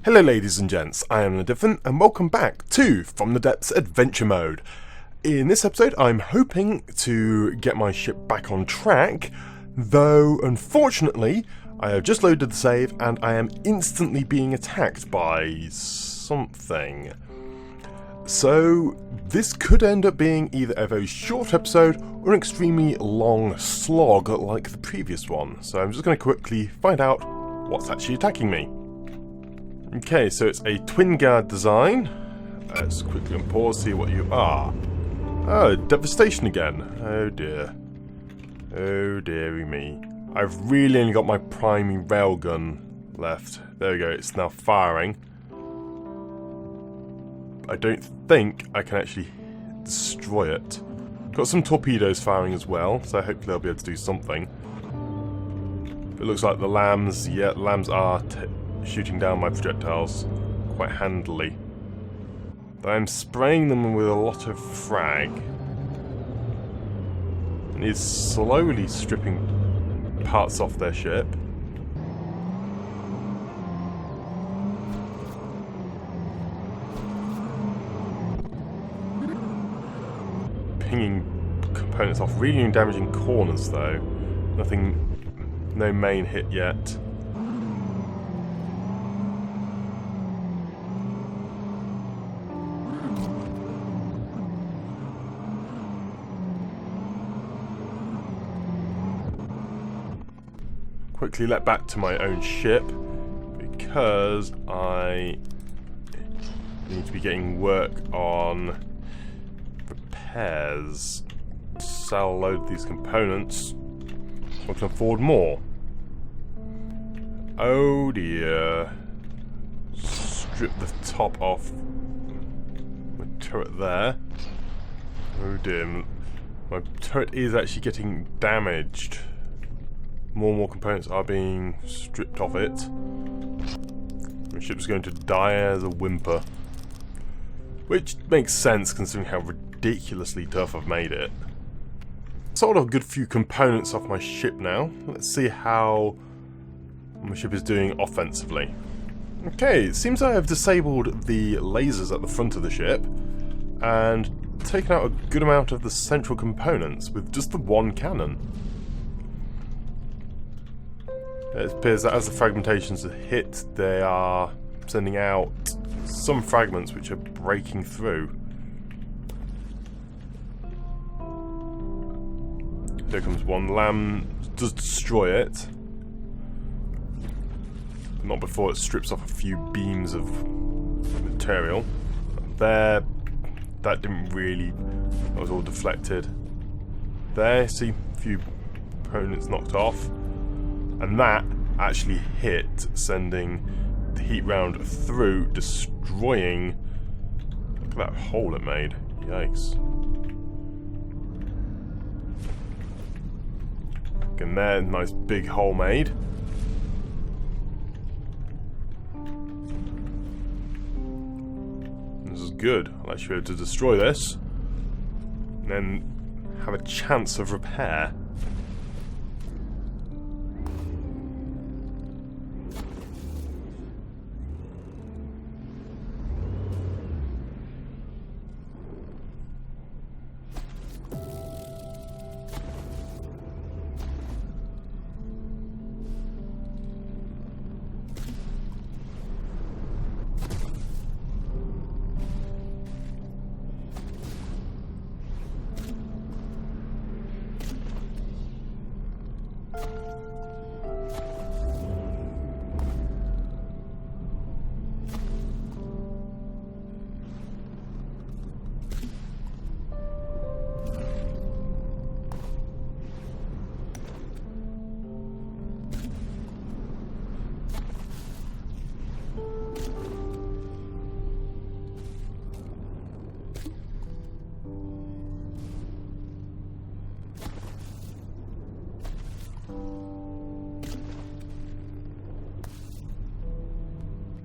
Hello ladies and gents, I am Different and welcome back to From the Depths Adventure Mode. In this episode I'm hoping to get my ship back on track, though unfortunately I have just loaded the save and I am instantly being attacked by something. So this could end up being either a very short episode or an extremely long slog like the previous one, so I'm just going to quickly find out what's actually attacking me. Okay, so it's a twin guard design. Let's quickly unpause, see what you are. Oh, devastation again. Oh dear. Oh dearie me. I've really only got my primary railgun left. There we go, it's now firing. I don't think I can actually destroy it. Got some torpedoes firing as well, so hopefully they'll be able to do something. It looks like the lambs, yeah, the lambs are shooting down my projectiles quite handily. I'm spraying them with a lot of frag. And he's slowly stripping parts off their ship. Pinging components off, really damaging corners though. Nothing, no main hit yet. Quickly let back to my own ship because I need to be getting work on repairs. Sell a load of these components so I can afford more. Oh dear. Strip the top off my turret there. Oh dear. My turret is actually getting damaged. More and more components are being stripped off it. My ship's going to die as a whimper. Which makes sense considering how ridiculously tough I've made it. Sold a good few components off my ship now. Let's see how my ship is doing offensively. Okay, it seems I have disabled the lasers at the front of the ship and taken out a good amount of the central components with just the one cannon. It appears that as the fragmentations hit, they are sending out some fragments which are breaking through. There comes one. Lamb does destroy it. Not before it strips off a few beams of material. There, that didn't really, that was all deflected. There, see a few components knocked off. And that actually hit, sending the heat round through, destroying. Look at that hole it made. Yikes. Again there, nice big hole made. This is good. I'll actually be able to destroy this. And then have a chance of repair.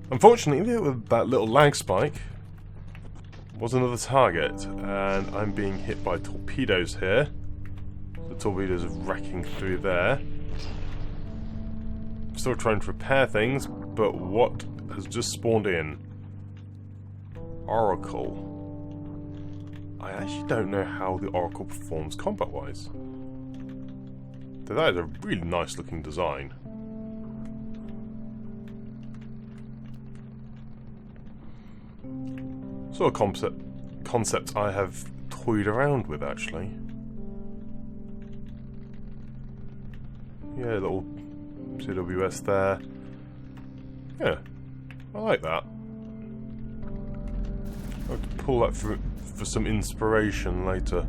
Unfortunately, with that little lag spike was another target, and I'm being hit by torpedoes here. The torpedoes are wrecking through there. Still trying to repair things, but what has just spawned in. Oracle. I actually don't know how the Oracle performs combat-wise. That is a really nice looking design. Sort of concept I have toyed around with, actually. Yeah, little CWS there. Yeah, I like that. I'll have to pull that for some inspiration later.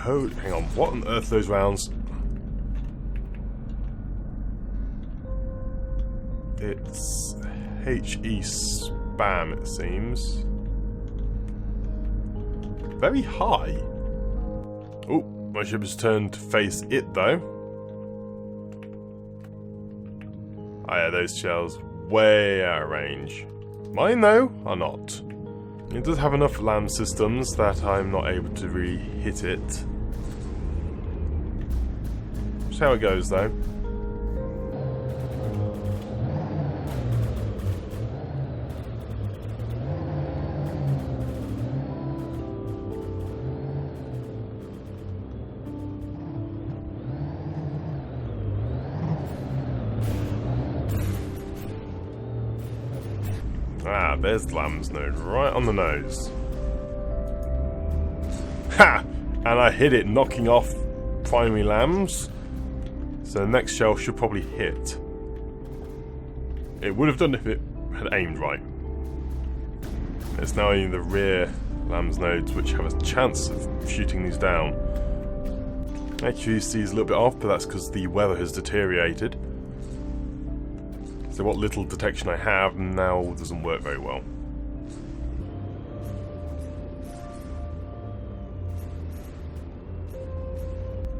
Oh, hang on, what on earth are those rounds? It's HE spam, it seems. Very high. Oh, my ship has turned to face it, though. Oh yeah, those shells way out of range. Mine, though, are not. It does have enough LAM systems that I'm not able to really hit it. See how it goes, though. Ah, there's Lamb's node, right on the nose. Ha! And I hit it, knocking off primary lambs. So the next shell should probably hit. It would have done if it had aimed right. It's now only the rear lamb's nodes which have a chance of shooting these down. Accuracy is a little bit off, but that's because the weather has deteriorated. So what little detection I have now doesn't work very well.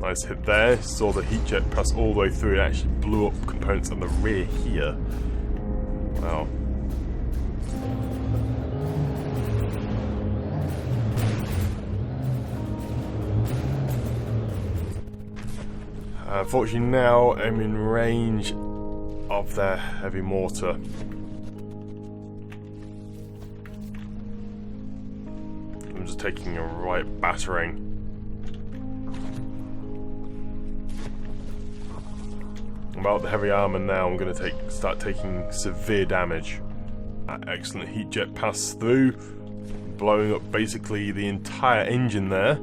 Nice hit there. Saw the heat jet pass all the way through. It actually blew up components on the rear here. Wow. Unfortunately now I'm in range of their heavy mortar. I'm just taking a right battering. About the heavy armor now, I'm going to start taking severe damage. Excellent heat jet pass through, blowing up basically the entire engine there.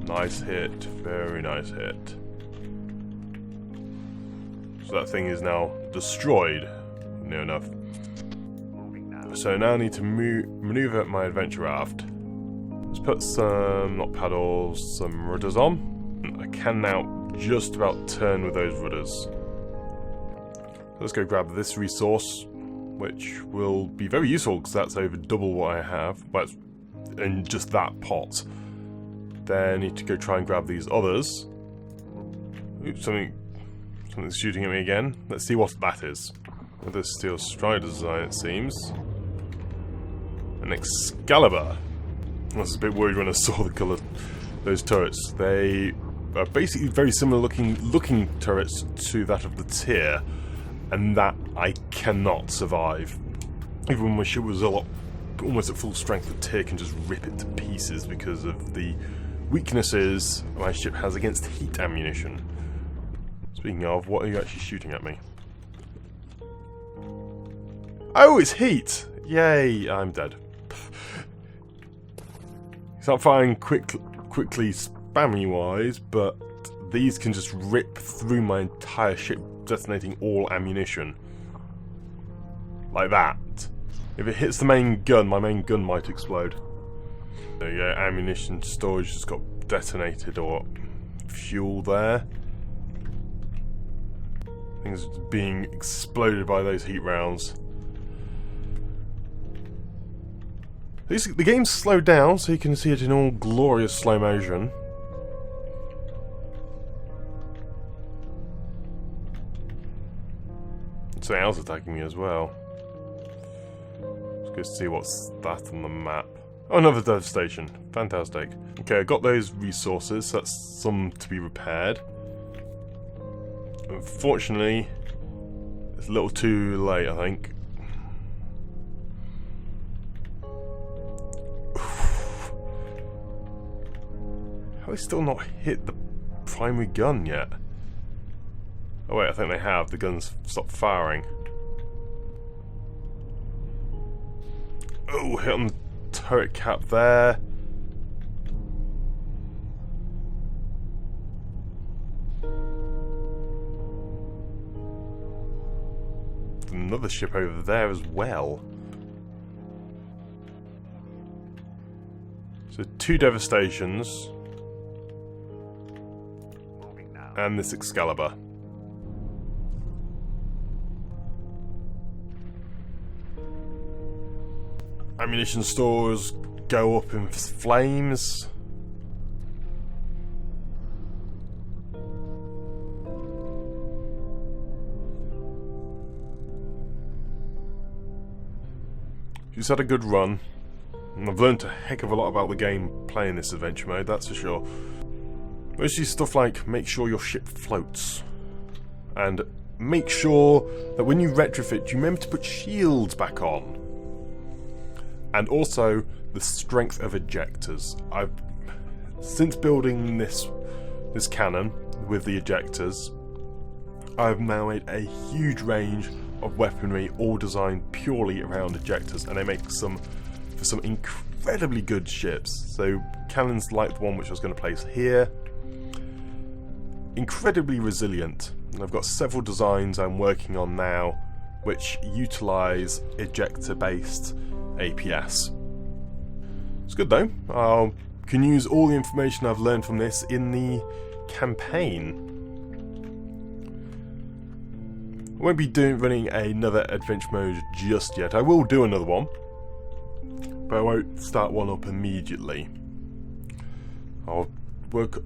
Nice hit, very nice hit. So that thing is now destroyed, near enough. So now I need to maneuver my adventure raft. Let's put some, not paddles, some rudders on. I can now just about turn with those rudders. Let's go grab this resource, which will be very useful because that's over double what I have, but in just that pot. Then I need to go try and grab these others. Oops, something's shooting at me again. Let's see what that is. With this steel strider design, it seems. An Excalibur. I was a bit worried when I saw the colour of those turrets. They are basically very similar looking turrets to that of the tier, and that I cannot survive. Even when my ship was almost at full strength, the tier can just rip it to pieces because of the weaknesses my ship has against heat ammunition. Speaking of, what are you actually shooting at me? Oh, it's heat! Yay, I'm dead. It's not firing quickly spammy-wise, but these can just rip through my entire ship, detonating all ammunition. Like that. If it hits the main gun, my main gun might explode. There you go, ammunition storage just got detonated, or fuel there. Things being exploded by those heat rounds. The game's slowed down, so you can see it in all glorious slow motion. Something else attacking me as well. Let's go see what's that on the map. Oh, another dev station. Fantastic. Okay, I got those resources, so that's some to be repaired. Unfortunately, it's a little too late, I think. Have they still not hit the primary gun yet? Oh wait, I think they have. The gun's stopped firing. Oh, hit on the turret cap there. Another ship over there as well. So 2 devastations. And this Excalibur. Ammunition stores go up in flames. She's had a good run, and I've learned a heck of a lot about the game playing this adventure mode, that's for sure. Mostly stuff like make sure your ship floats, and make sure that when you retrofit you remember to put shields back on. And also the strength of ejectors. Since building this cannon with the ejectors, I've now made a huge range of weaponry all designed purely around ejectors, and they make for some incredibly good ships. So cannons like the one which I was going to place here, incredibly resilient, and I've got several designs I'm working on now which utilise ejector based APS. It's good though. I can use all the information I've learned from this in the campaign. I won't be running another adventure mode just yet. I will do another one, but I won't start one up immediately. I'll work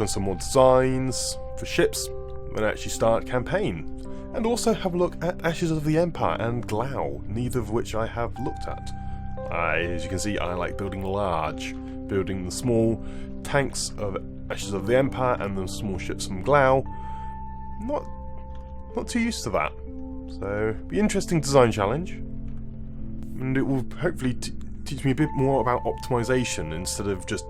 on some more designs for ships and actually start campaign. And also have a look at Ashes of the Empire and Glau, neither of which I have looked at. As you can see, I like building large. Building the small tanks of Ashes of the Empire and the small ships from Glau. Not too used to that. So, be an interesting design challenge. And it will hopefully teach me a bit more about optimization instead of just,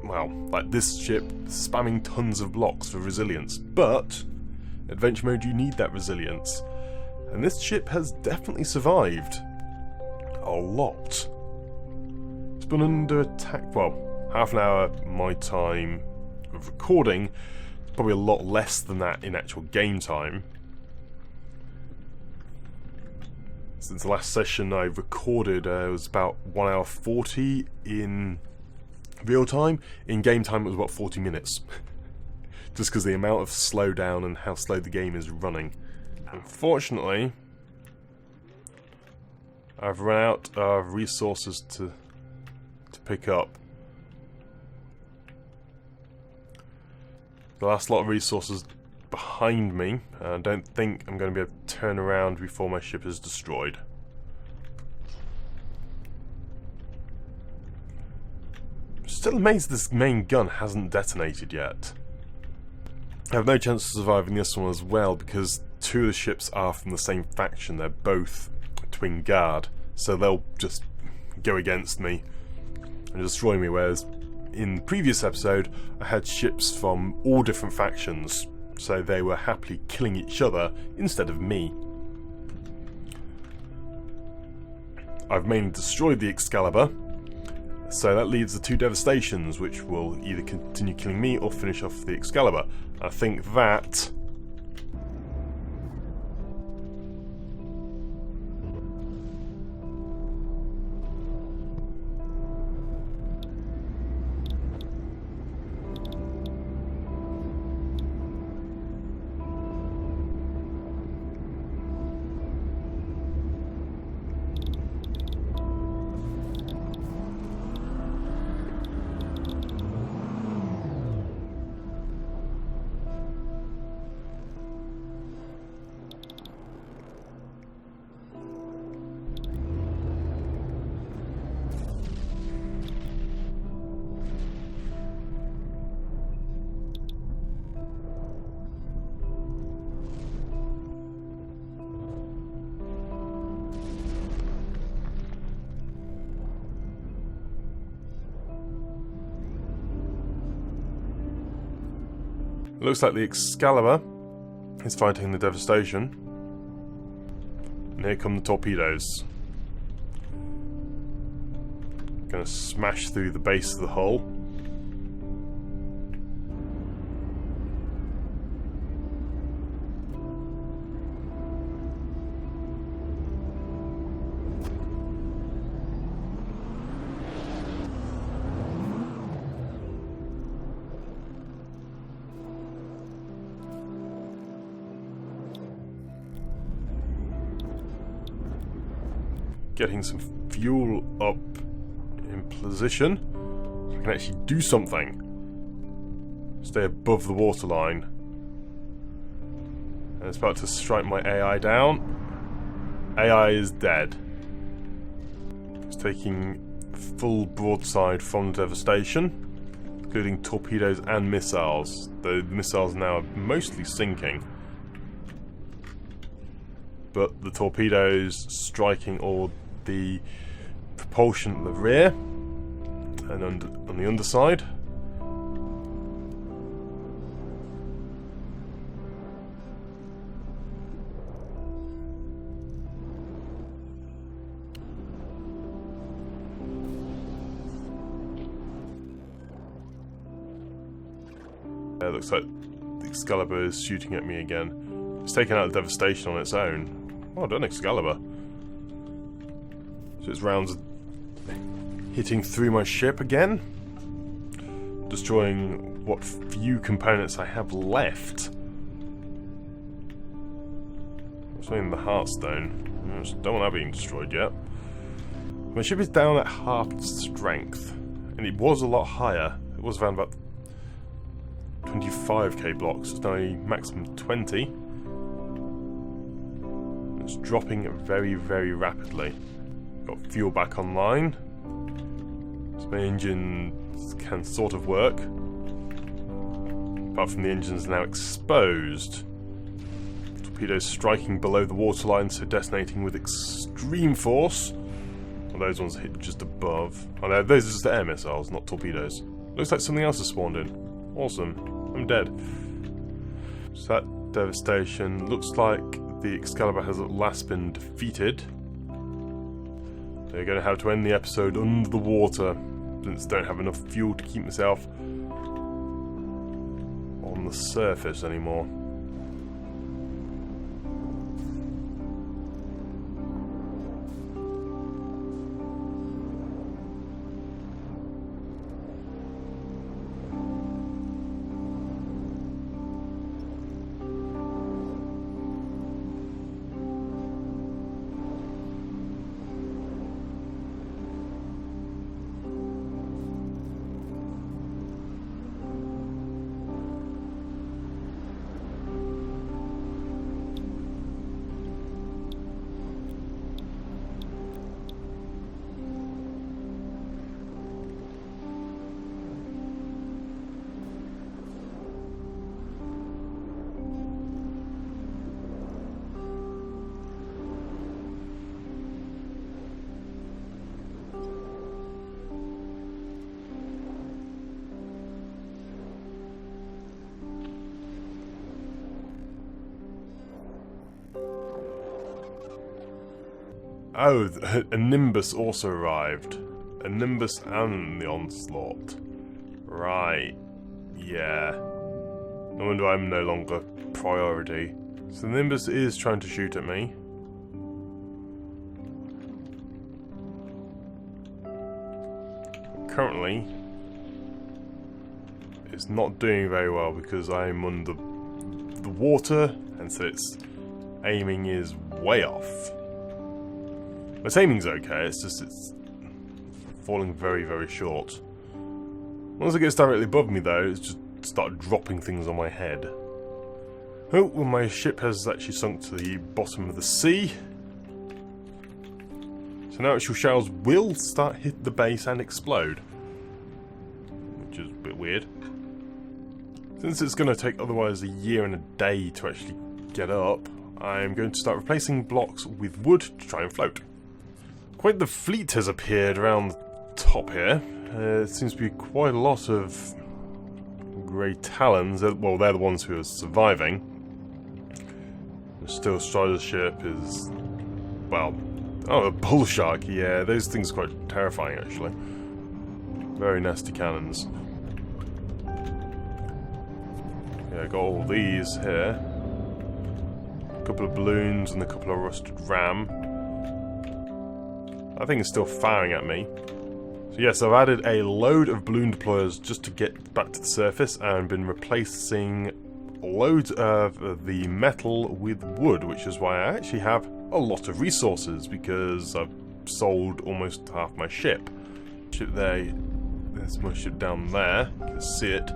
well, like this ship spamming tons of blocks for resilience. But adventure mode, you need that resilience, and this ship has definitely survived a lot. It's been under attack, well, half an hour my time of recording. It's probably a lot less than that in actual game time. Since the last session I recorded, it was about 1 hour 40 in real time. In game time it was about 40 minutes. Just because the amount of slowdown and how slow the game is running. Unfortunately, I've run out of resources to pick up. The last lot of resources behind me. I don't think I'm going to be able to turn around before my ship is destroyed. Still amazed this main gun hasn't detonated yet. I have no chance of surviving this one as well because 2 of the ships are from the same faction. They're both Twin Guard, so they'll just go against me and destroy me, whereas in the previous episode I had ships from all different factions, so they were happily killing each other instead of me. I've mainly destroyed the Excalibur, so that leaves the 2 devastations, which will either continue killing me or finish off the Excalibur. I think that It looks like the Excalibur is fighting the Devastation. And here come the torpedoes. Gonna smash through the base of the hull. Getting some fuel up in position so I can actually do something. Stay above the waterline. And it's about to strike my AI down. AI is dead. It's taking full broadside from the Devastation, including torpedoes and missiles. The missiles now are mostly sinking, but the torpedoes striking all the propulsion at the rear and on the underside. It looks like the Excalibur is shooting at me again. It's taken out the Devastation on its own. Well done, Excalibur. So its rounds hitting through my ship again, destroying what few components I have left. Destroying the Heartstone. I just don't want that being destroyed yet. My ship is down at half its strength, and it was a lot higher. It was around about 25k blocks. It's now a maximum 20. It's dropping very, very rapidly. Got fuel back online, so my engines can sort of work, apart from the engines now exposed. Torpedoes striking below the waterline, so detonating with extreme force. Well, those ones hit just above. Oh no, those are just air missiles, not torpedoes. Looks like something else has spawned in. Awesome. I'm dead. So that Devastation looks like the Excalibur has at last been defeated. They're going to have to end the episode under the water, since I don't have enough fuel to keep myself on the surface anymore. Oh, a Nimbus also arrived. A Nimbus and the Onslaught. Right. Yeah. No wonder I'm no longer priority. So the Nimbus is trying to shoot at me. Currently, it's not doing very well because I'm under the water, and so its aiming is way off. My aiming's okay, it's just it's falling very, very short. Once it gets directly above me though, it's just start dropping things on my head. Oh, well, my ship has actually sunk to the bottom of the sea. So now actual shells will start hit the base and explode. Which is a bit weird. Since it's going to take otherwise a year and a day to actually get up, I'm going to start replacing blocks with wood to try and float. Quite the fleet has appeared around the top here. There seems to be quite a lot of Grey Talons, well, they're the ones who are surviving. The Steel Strider ship is, well, oh, a bull shark, yeah, those things are quite terrifying actually. Very nasty cannons. Yeah, got all these here. A couple of balloons and a couple of rusted ram. That thing is still firing at me. So yes, I've added a load of balloon deployers just to get back to the surface and been replacing loads of the metal with wood, which is why I actually have a lot of resources because I've sold almost half my ship. Ship there, there's my ship down there, you can see it.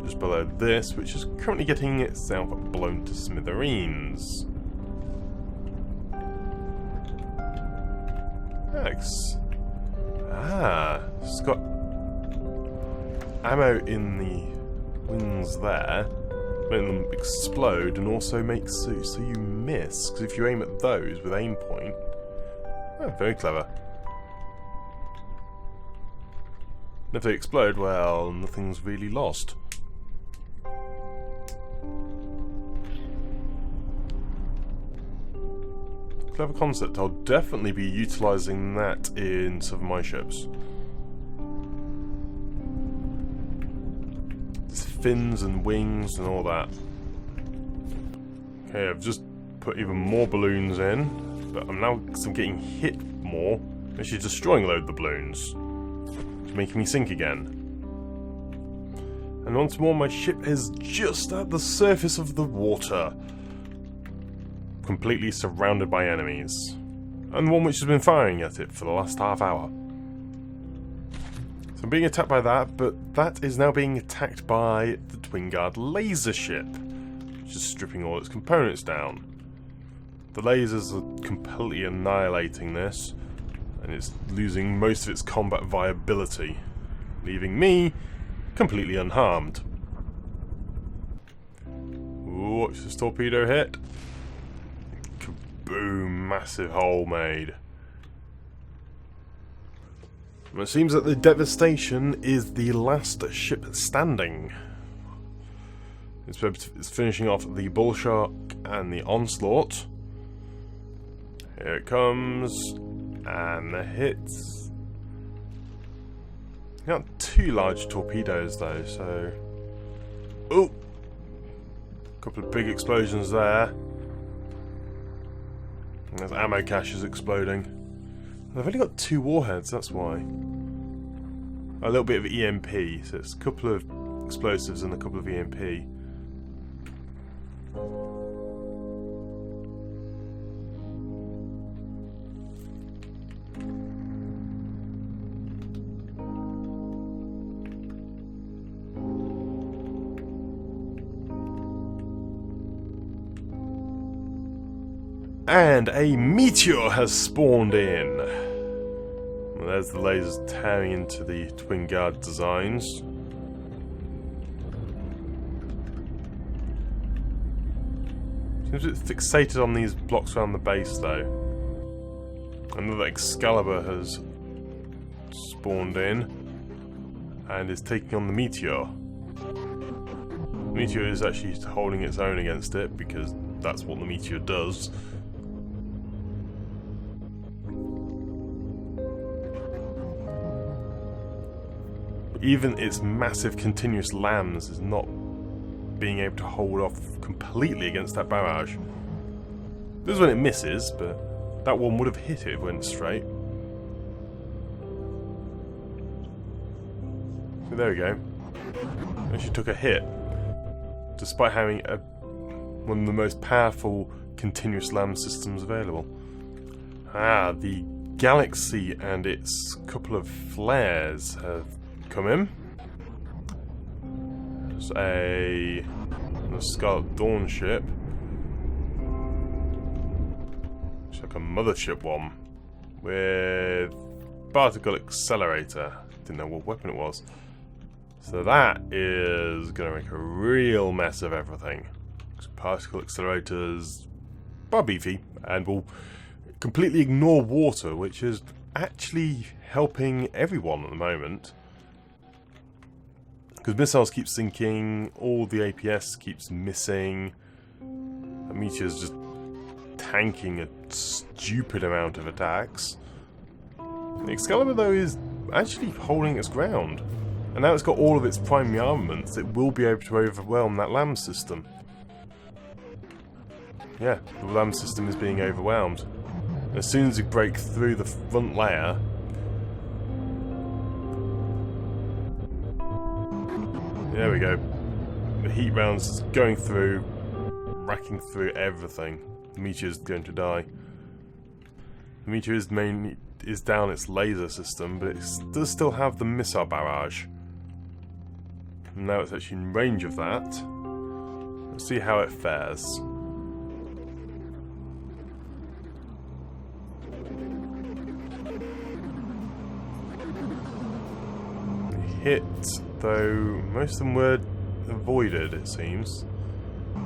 Just below this, which is currently getting itself blown to smithereens. Thanks. Ah, it's got ammo in the wings there, make them explode and also make so you miss, because if you aim at those with aim point, oh, very clever. And if they explode, well, nothing's really lost. Clever concept. I'll definitely be utilising that in some of my ships. There's fins and wings and all that. Okay, I've just put even more balloons in, but I'm getting hit more. Actually destroying a load of the balloons. It's making me sink again. And once more my ship is just at the surface of the water. Completely surrounded by enemies, and the one which has been firing at it for the last half hour. So I'm being attacked by that, but that is now being attacked by the Twin Guard laser ship, which is stripping all its components down. The lasers are completely annihilating this, and it's losing most of its combat viability, leaving me completely unharmed. Ooh, watch this torpedo hit. Boom, massive hole made. And it seems that the devastation is the last ship standing. It's finishing off the Bull Shark and the Onslaught. Here it comes, and the hits. Not too large torpedoes though, so... Ooh! Couple of big explosions there. And there's ammo caches exploding. I've only got 2 warheads, that's why. A little bit of EMP, so it's a couple of explosives and a couple of EMP. And a meteor has spawned in. Well, there's the lasers tearing into the Twin Guard designs. Seems it's fixated on these blocks around the base though. Another Excalibur has spawned in and is taking on the meteor. The meteor is actually holding its own against it because that's what the meteor does. Even its massive continuous lambs is not being able to hold off completely against that barrage. This is when it misses, but that one would have hit it if it went straight. So there we go. Actually took a hit, despite having one of the most powerful continuous lamb systems available. Ah, the Galaxy and its couple of flares have come in. There's a Scarlet Dawn ship. It's like a mothership one with particle accelerator. Didn't know what weapon it was. So that is going to make a real mess of everything. Particle accelerators are beefy and will completely ignore water, which is actually helping everyone at the moment. Because missiles keep sinking, all the APS keeps missing. The meteor's just tanking a stupid amount of attacks. The Excalibur, though, is actually holding its ground. And now it's got all of its primary armaments, it will be able to overwhelm that LAM system. Yeah, the LAM system is being overwhelmed. As soon as you break through the front layer, there we go. The heat rounds going through, racking through everything. The meteor's going to die. The meteor is down its laser system, but it does still have the missile barrage. And now it's actually in range of that. Let's see how it fares. Hit, though most of them were avoided, it seems.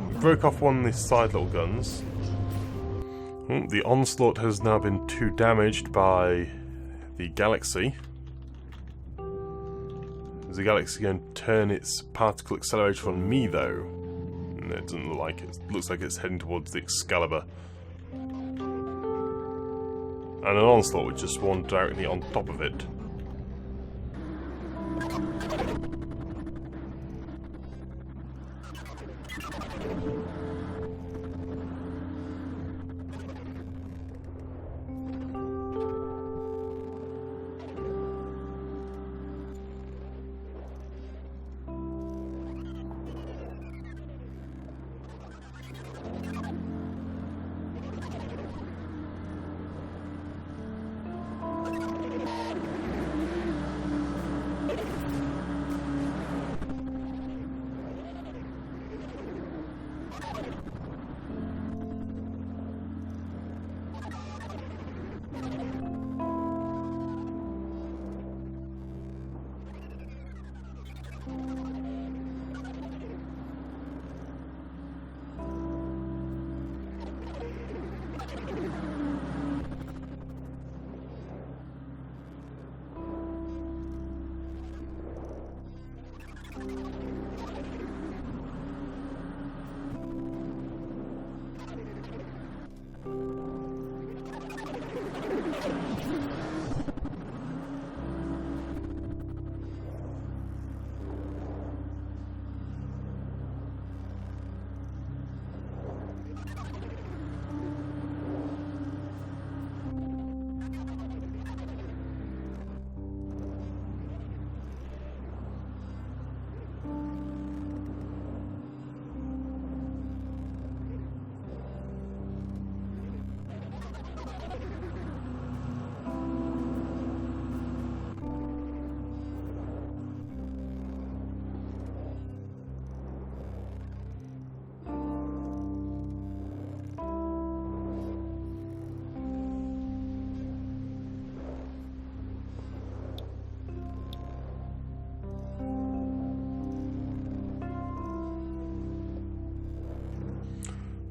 We broke off one of the side little guns. The Onslaught has now been 2 damaged by the Galaxy. Is the Galaxy going to turn its particle accelerator on me, though? No, it doesn't look like it. It looks like it's heading towards the Excalibur. And an Onslaught would just spawn directly on top of it.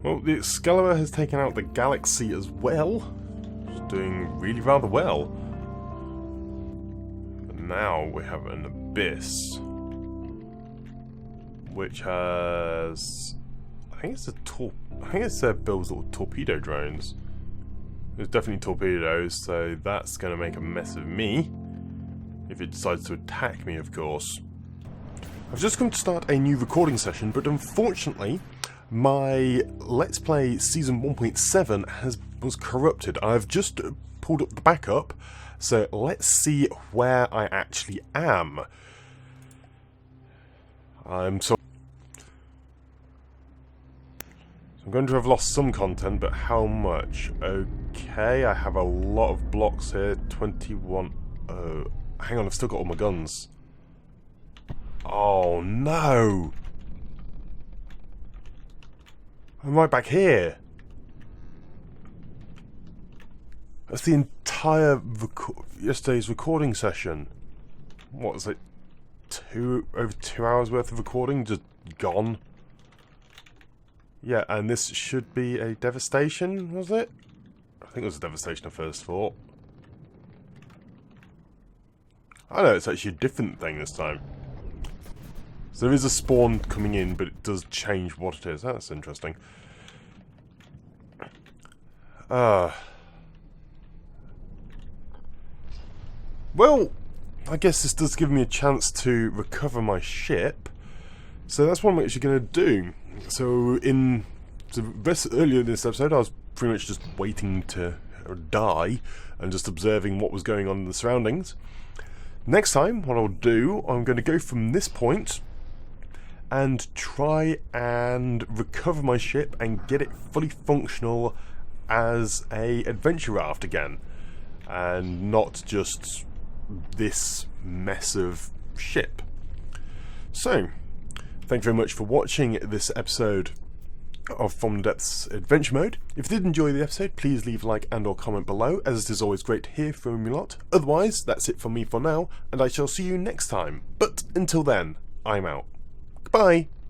Well, the Excalibur has taken out the Galaxy as well. It's doing really rather well. But now we have an Abyss, which has, I think it's builds little torpedo drones. There's definitely torpedoes, so that's going to make a mess of me if it decides to attack me, of course. I've just come to start a new recording session, but unfortunately my Let's Play Season 1.7 was corrupted. I've just pulled up the backup, so let's see where I actually am. I'm going to have lost some content, but how much? Okay, I have a lot of blocks here. 21. Oh, hang on, I've still got all my guns. Oh no! I'm right back here. That's the entire yesterday's recording session. What was it? Over 2 hours worth of recording just gone. Yeah, and this should be a devastation, was it? I think it was a devastation I first thought. I know it's actually a different thing this time. So there is a spawn coming in, but it does change what it is. That's interesting. Well, I guess this does give me a chance to recover my ship. So that's what I'm actually going to do. So earlier in this episode, I was pretty much just waiting to die and just observing what was going on in the surroundings. Next time, what I'll do, I'm going to go from this point and try and recover my ship and get it fully functional as a adventure raft again, and not just this mess of ship. So, thank you very much for watching this episode of From the Depths Adventure Mode. If you did enjoy the episode, please leave a like and or comment below, as it is always great to hear from you lot. Otherwise, that's it from me for now, and I shall see you next time. But until then, I'm out. Goodbye!